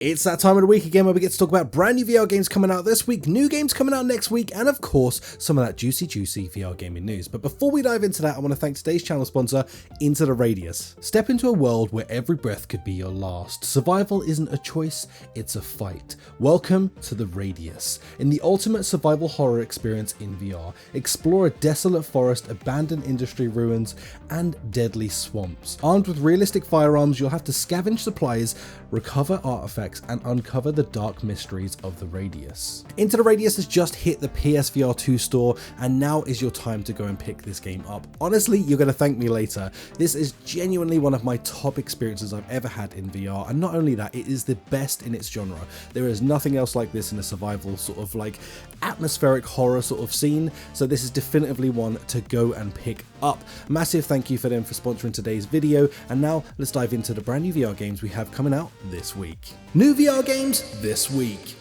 It's that time of the week again where we get to talk about brand new VR games coming out this week, new games coming out next week, and of course, some of that juicy VR gaming news. But before we dive into that, I want to thank today's channel sponsor, Into the Radius. Step into a world where every breath could be your last. Survival isn't a choice, it's a fight. Welcome to the Radius. In the ultimate survival horror experience in VR, explore a desolate forest, abandoned industry ruins, and deadly swamps. Armed with realistic firearms, you'll have to scavenge supplies, recover artifacts, and uncover the dark mysteries of the Radius. Into the Radius has just hit the PSVR 2 store, and now is your time to go and pick this game up. Honestly, you're going to thank me later. This is genuinely one of my top experiences I've ever had in VR, and not only that, it is the best in its genre. There is nothing else like this in a survival sort of like atmospheric horror sort of scene, so this is definitively one to go and pick up. Massive thank you for them for sponsoring today's video, and now let's dive into the brand new VR games we have coming out this week. New VR games this week.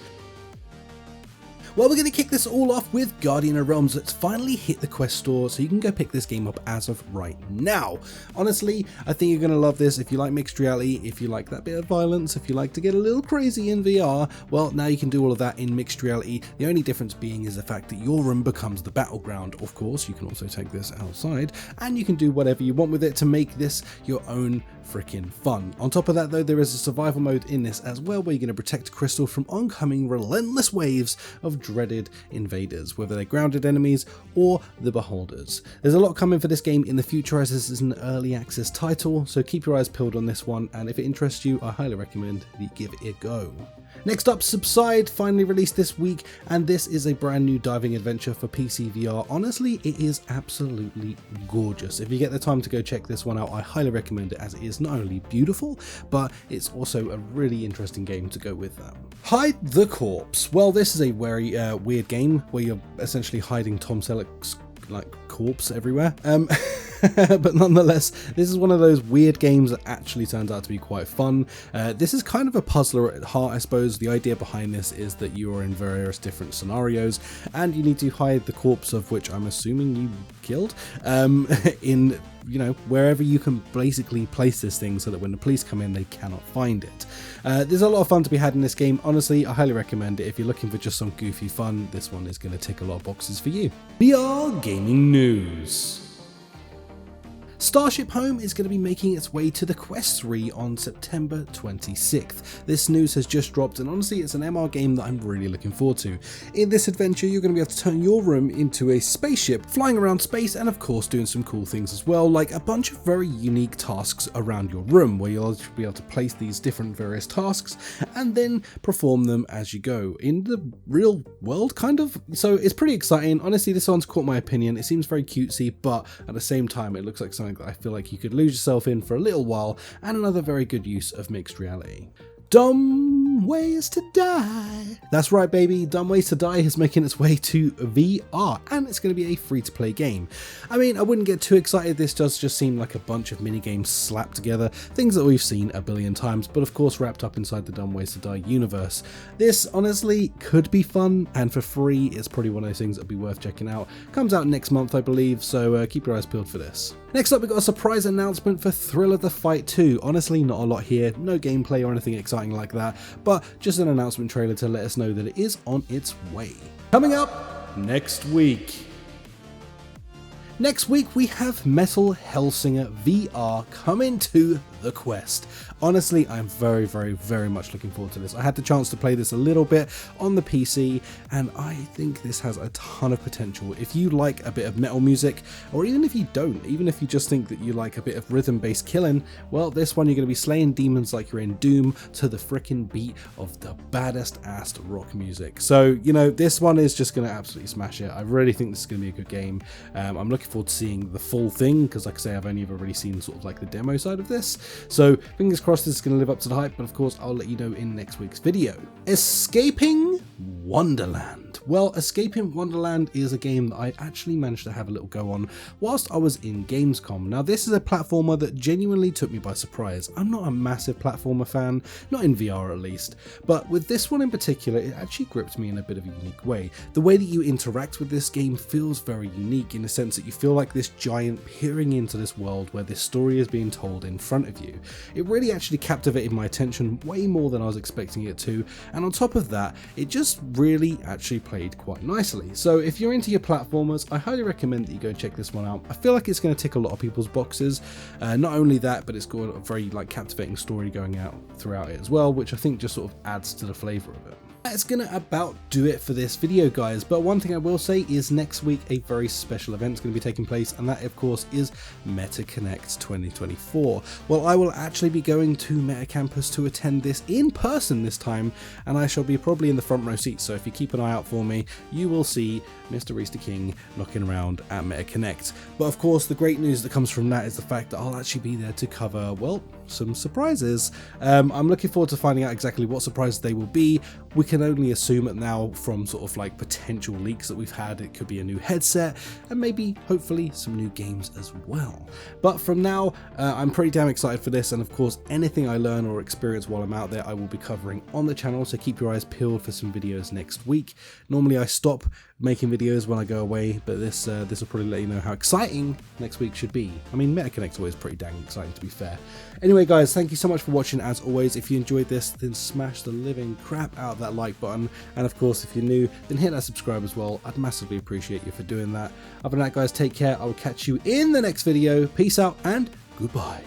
Well, we're going to kick this all off with Guardian of Realms that's finally hit the Quest store, so you can go pick this game up as of right now. Honestly, I think you're going to love this if you like mixed reality, if you like that bit of violence, if you like to get a little crazy in VR. Well, now you can do all of that in mixed reality. The only difference being is the fact that your room becomes the battleground. Of course, you can also take this outside and you can do whatever you want with it to make this your own freaking fun. On top of that though, there is a survival mode in this as well, where you're going to protect Crystal from oncoming relentless waves of dreaded invaders, whether they're grounded enemies or the beholders. There's a lot coming for this game in the future, as this is an early access title, so keep your eyes peeled on this one, and if it interests you, I highly recommend that you give it a go. Next up, Subside finally released this week, and this is a brand new diving adventure for PCVR. Honestly, it is absolutely gorgeous. If you get the time to go check this one out, I highly recommend it, as it is not only beautiful, but it's also a really interesting game to go with that. Hide the Corpse. Well, this is a very weird game where you're essentially hiding Tom Selleck's corpse everywhere. But nonetheless, this is one of those weird games that actually turns out to be quite fun. This is kind of a puzzler at heart, I suppose. The idea behind this is that you are in various different scenarios and you need to hide the corpse of which I'm assuming you killed in, you know, wherever you can basically place this thing so that when the police come in, they cannot find it. There's a lot of fun to be had in this game. Honestly, I highly recommend it. If you're looking for just some goofy fun, this one is going to tick a lot of boxes for you. VR gaming news. Starship Home is going to be making its way to the Quest 3 on September 26th. This news has just dropped, and honestly it's an MR game that I'm really looking forward to. In this adventure, you're going to be able to turn your room into a spaceship, flying around space, and of course doing some cool things as well, like a bunch of very unique tasks around your room, where you'll be able to place these different various tasks and then perform them as you go in the real world, kind of. So it's pretty exciting. Honestly, this one's caught my opinion. It seems very cutesy, but at the same time it looks like something that I feel like you could lose yourself in for a little while, and another very good use of mixed reality. Dumb Ways to Die. That's right, baby. Dumb Ways to Die is making its way to VR, and it's going to be a free-to-play game. I mean, I wouldn't get too excited. This does just seem like a bunch of mini-games slapped together, things that we've seen a billion times, but of course wrapped up inside the Dumb Ways to Die universe. This honestly could be fun, and for free, it's probably one of those things that'll be worth checking out. Comes out next month, I believe, so keep your eyes peeled for this. Next up, we've got a surprise announcement for Thrill of the Fight 2. Honestly, not a lot here, no gameplay or anything exciting like that, but just an announcement trailer to let us know that it is on its way. Coming up next week. Next week we have Metal Hellsinger VR coming to the Quest. Honestly, I'm very much looking forward to this. I had the chance to play this a little bit on the PC, and I think this has a ton of potential. If you like a bit of metal music, or even if you don't, even if you just think that you like a bit of rhythm-based killing, well, this one you're going to be slaying demons like you're in Doom to the frickin' beat of the baddest ass rock music. So, you know, this one is just going to absolutely smash it. I really think this is going to be a good game. I'm looking forward to seeing the full thing, because like I say, I've only ever really seen sort of like the demo side of this. So fingers crossed this is going to live up to the hype, but of course I'll let you know in next week's video. Escaping Wonderland. Well, Escaping Wonderland is a game that I actually managed to have a little go on whilst I was in Gamescom. Now, this is a platformer that genuinely took me by surprise. I'm not a massive platformer fan, not in VR at least, but with this one in particular, it actually gripped me in a bit of a unique way. The way that you interact with this game feels very unique in the sense that you feel like this giant peering into this world where this story is being told in front of you. It really actually captivated my attention way more than I was expecting it to, and on top of that, it just really actually played quite nicely. So if you're into your platformers, I highly recommend that you go check this one out. I feel like it's going to tick a lot of people's boxes. Not only that, but it's got a very captivating story going out throughout it as well, which I think just sort of adds to the flavour of it. That's gonna about do it for this video, guys, but one thing I will say is next week a very special event is going to be taking place, and that of course is MetaConnect 2024. Well, I will actually be going to Meta Campus to attend this in person this time, and I shall be probably in the front row seat, so if you keep an eye out for me, you will see Mr. Rhys the King knocking around at MetaConnect. But of course, the great news that comes from that is the fact that I'll actually be there to cover, well, some surprises. I'm looking forward to finding out exactly what surprises they will be. We can only assume it now from sort of potential leaks that we've had. It could be a new headset and maybe hopefully some new games as well. But from now, I'm pretty damn excited for this, and of course anything I learn or experience while I'm out there I will be covering on the channel, so keep your eyes peeled for some videos next week. Normally I stop making videos when I go away, but this will probably let you know how exciting next week should be. I mean, MetaConnect's always pretty dang exciting, to be fair. Anyway guys, thank you so much for watching. As always, if you enjoyed this, then smash the living crap out of that like button, and of course if you're new, then hit that subscribe as well. I'd massively appreciate you for doing that. Other than that guys, take care. I will catch you in the next video. Peace out and goodbye.